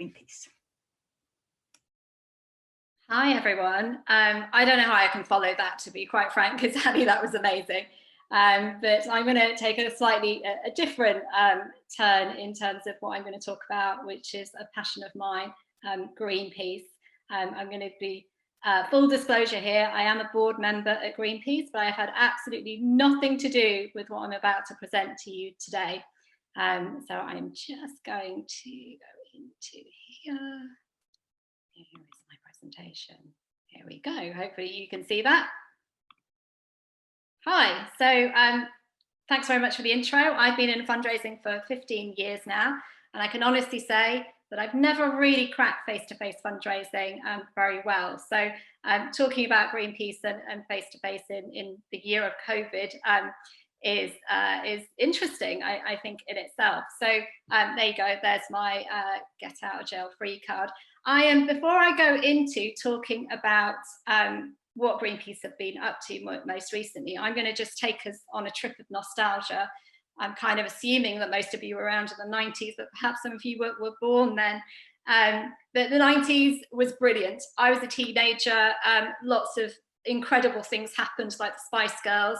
Greenpeace. Hi everyone. I don't know how I can follow that, to be quite frank, because Annie, that was amazing. But I'm going to take a slightly different turn in terms of what I'm going to talk about, which is a passion of mine, Greenpeace. I'm going to be full disclosure here. I am a board member at Greenpeace, but I've had absolutely nothing to do with what I'm about to present to you today. So I'm just going to go into here. Here is my presentation. Here we go. Hopefully you can see that. Hi. So thanks very much for the intro. I've been in fundraising for 15 years now, and I can honestly say that I've never really cracked face-to-face fundraising very well. So talking about Greenpeace and face-to-face in the year of COVID is interesting, I think, in itself. So there you go. There's my get out of jail free card. Before I go into talking about what Greenpeace have been up to most recently, I'm going to just take us on a trip of nostalgia. I'm kind of assuming that most of you were around in the 90s, but perhaps some of you were born then. But the 90s was brilliant. I was a teenager. Lots of incredible things happened, like the Spice Girls.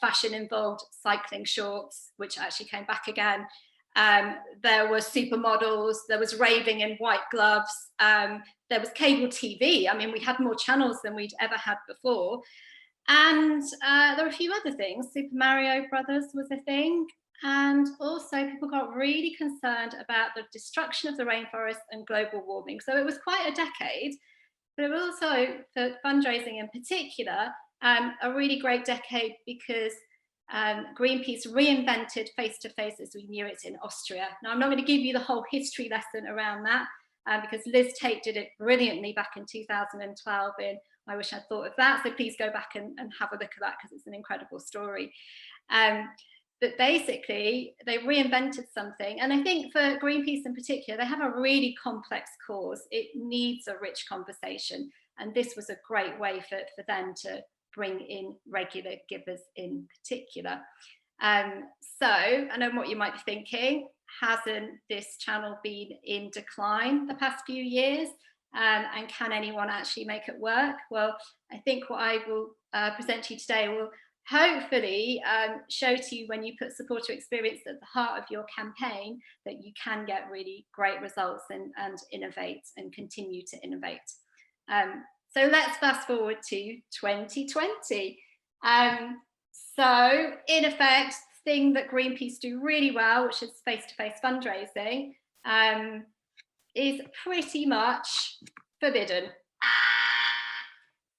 Fashion involved cycling shorts, which actually came back again. There were supermodels, there was raving in white gloves, there was cable TV. I mean, we had more channels than we'd ever had before. And there were a few other things. Super Mario Brothers was a thing. And also people got really concerned about the destruction of the rainforest and global warming. So it was quite a decade, but it was also, for fundraising in particular, a really great decade because Greenpeace reinvented face-to-face as we knew it in Austria. Now, I'm not going to give you the whole history lesson around that because Liz Tate did it brilliantly back in 2012 in I Wish I'd Thought of That. So please go back and have a look at that because it's an incredible story. But basically, they reinvented something. And I think for Greenpeace in particular, they have a really complex cause. It needs a rich conversation. And this was a great way for them to bring in regular givers in particular. So I know what you might be thinking, hasn't this channel been in decline the past few years? And can anyone actually make it work? Well, I think what I will present to you today will hopefully show to you when you put supporter experience at the heart of your campaign that you can get really great results and innovate and continue to innovate. So let's fast forward to 2020. So in effect, the thing that Greenpeace do really well, which is face-to-face fundraising, is pretty much forbidden.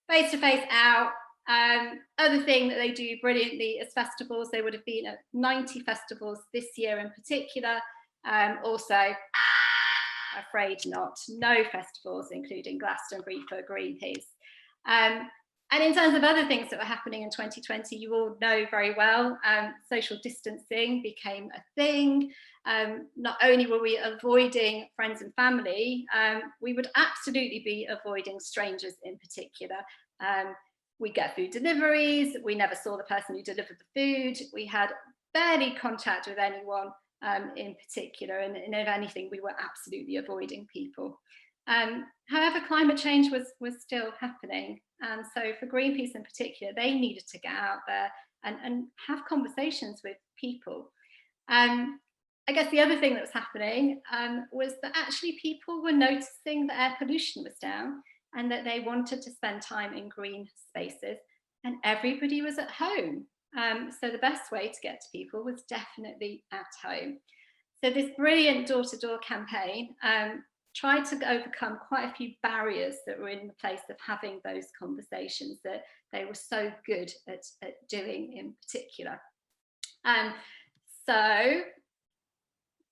Face-to-face out. Other thing that they do brilliantly is festivals. They would have been at 90 festivals this year in particular. Also, afraid not, no festivals, including Glastonbury for Greenpeace. And in terms of other things that were happening in 2020, you all know very well, social distancing became a thing. Not only were we avoiding friends and family, we would absolutely be avoiding strangers in particular. We get food deliveries, we never saw the person who delivered the food, we had barely contact with anyone in particular, and if anything, we were absolutely avoiding people. However, climate change was still happening, and so for Greenpeace in particular, they needed to get out there and have conversations with people. I guess the other thing that was happening was that actually people were noticing that air pollution was down and that they wanted to spend time in green spaces, and everybody was at home. So the best way to get to people was definitely at home. So this brilliant door-to-door campaign tried to overcome quite a few barriers that were in the place of having those conversations that they were so good at doing in particular. So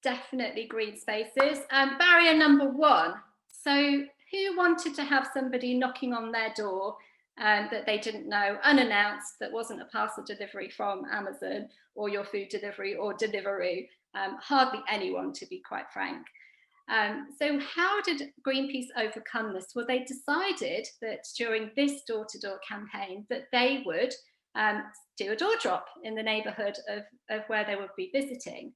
definitely green spaces. Barrier number one. So who wanted to have somebody knocking on their door that they didn't know, unannounced, that wasn't a parcel delivery from Amazon or your food delivery or Deliveroo? Hardly anyone, to be quite frank. So how did Greenpeace overcome this? Well, they decided that during this door-to-door campaign that they would do a door drop in the neighbourhood of where they would be visiting.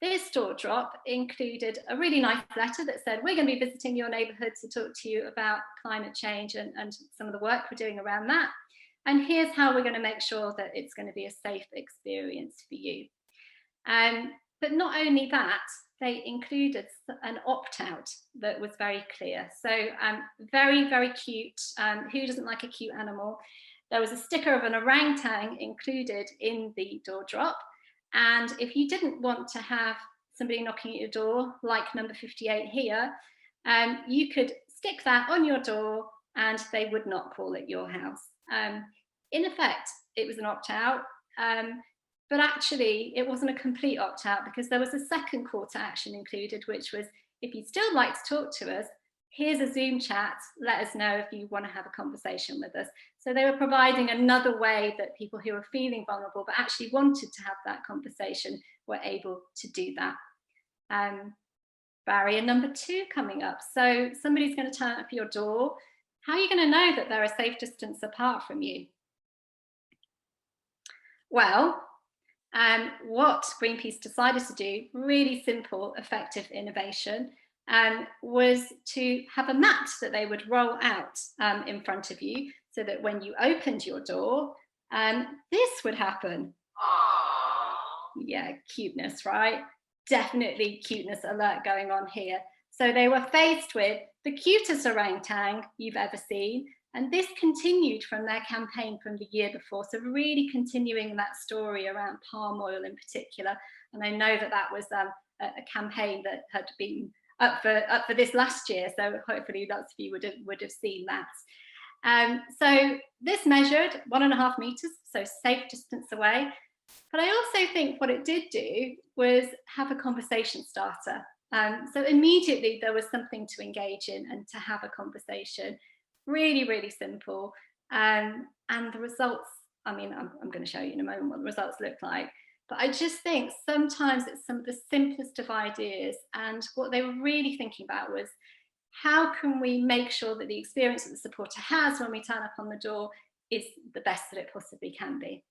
This door drop included a really nice letter that said, we're going to be visiting your neighbourhood to talk to you about climate change and some of the work we're doing around that. And here's how we're going to make sure that it's going to be a safe experience for you. But not only that, they included an opt-out that was very clear. So very, very cute. Who doesn't like a cute animal? There was a sticker of an orangutan included in the door drop. And if you didn't want to have somebody knocking at your door, like number 58 here, you could stick that on your door and they would not call at your house. In effect, it was an opt-out, but actually it wasn't a complete opt-out, because there was a second call to action included, which was, if you'd still like to talk to us, here's a Zoom chat, let us know if you want to have a conversation with us. So they were providing another way that people who were feeling vulnerable but actually wanted to have that conversation were able to do that. Barrier number 2 coming up. So somebody's going to turn up your door. How are you going to know that they're a safe distance apart from you? Well, what Greenpeace decided to do, really simple, effective innovation, was to have a mat that they would roll out in front of you, so that when you opened your door, this would happen. Yeah, cuteness, right? Definitely cuteness alert going on here. So they were faced with the cutest orangutan you've ever seen, and this continued from their campaign from the year before. So really continuing that story around palm oil in particular. And I know that that was a campaign that had been up for this last year, so hopefully lots of you would have seen that. So this measured 1.5 meters, so safe distance away. But I also think what it did do was have a conversation starter. So immediately there was something to engage in and to have a conversation. Really, really simple. And the results, I mean, I'm going to show you in a moment what the results look like. But I just think sometimes it's some of the simplest of ideas, and what they were really thinking about was, how can we make sure that the experience that the supporter has when we turn up on the door is the best that it possibly can be.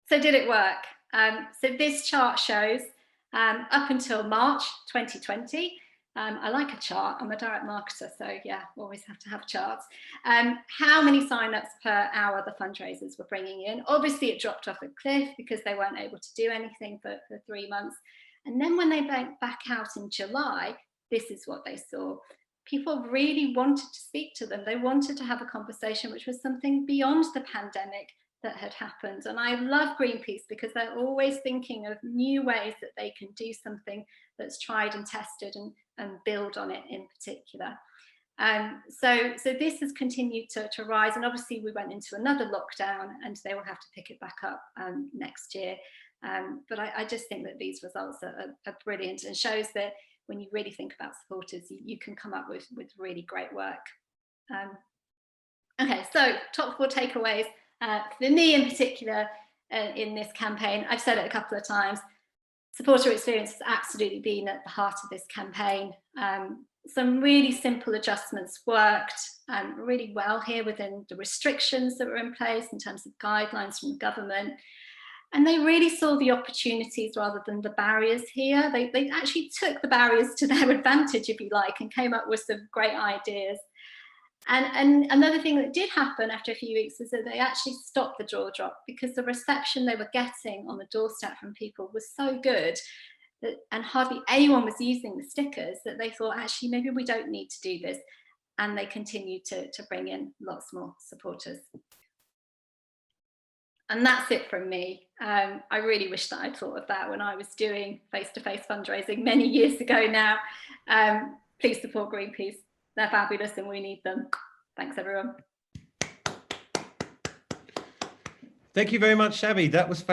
So did it work? So this chart shows up until March 2020, I like a chart, I'm a direct marketer, so yeah, always have to have charts. How many sign-ups per hour the fundraisers were bringing in. Obviously it dropped off a cliff because they weren't able to do anything for 3 months. And then when they went back out in July, this is what they saw. People really wanted to speak to them. They wanted to have a conversation, which was something beyond the pandemic that had happened. And I love Greenpeace because they're always thinking of new ways that they can do something that's tried and tested and build on it in particular. So this has continued to rise, and obviously we went into another lockdown and they will have to pick it back up next year. But I just think that these results are brilliant, and shows that when you really think about supporters, you can come up with really great work. Okay, so top 4 takeaways. For me in particular, in this campaign, I've said it a couple of times, supporter experience has absolutely been at the heart of this campaign. Some really simple adjustments worked really well here within the restrictions that were in place in terms of guidelines from the government. And they really saw the opportunities rather than the barriers here. They actually took the barriers to their advantage, if you like, and came up with some great ideas. And another thing that did happen after a few weeks is that they actually stopped the door drop, because the reception they were getting on the doorstep from people was so good that, and hardly anyone was using the stickers, that they thought, actually, maybe we don't need to do this. And they continued to bring in lots more supporters. And that's it from me. I really wish that I'd thought of that when I was doing face-to-face fundraising many years ago now. Please support Greenpeace. They're fabulous and we need them. Thanks, everyone. Thank you very much, Shabby. That was fantastic.